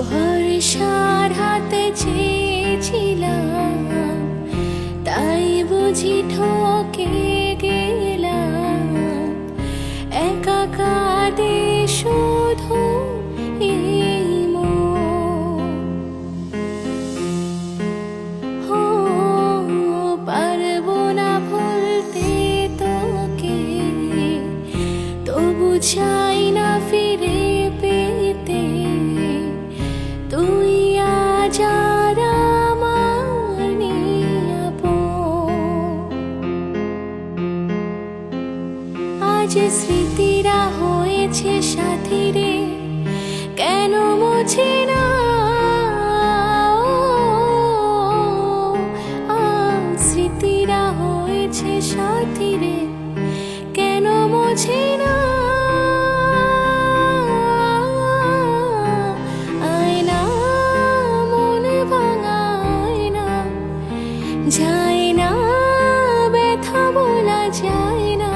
ভরসার হাতে চেয়েছিলাম, তাই বুঝি ঠকে গেলাম। একা কাঁদে শুধু এই মন। হো, পারবো না ভুলতে তোকে, তবু চাই না ফিরে পেতে। তুই আজ আর আমার নিরাপদ। আজ স্মৃতিরা হয়েছে সাথী রে, কেন মুছে না? আজ স্মৃতিরা হয়েছে সাথী রে, কেন মুছে না? আয়না, মন ভাঙা আয়না, যায় না ব্যথা বলা যায় না।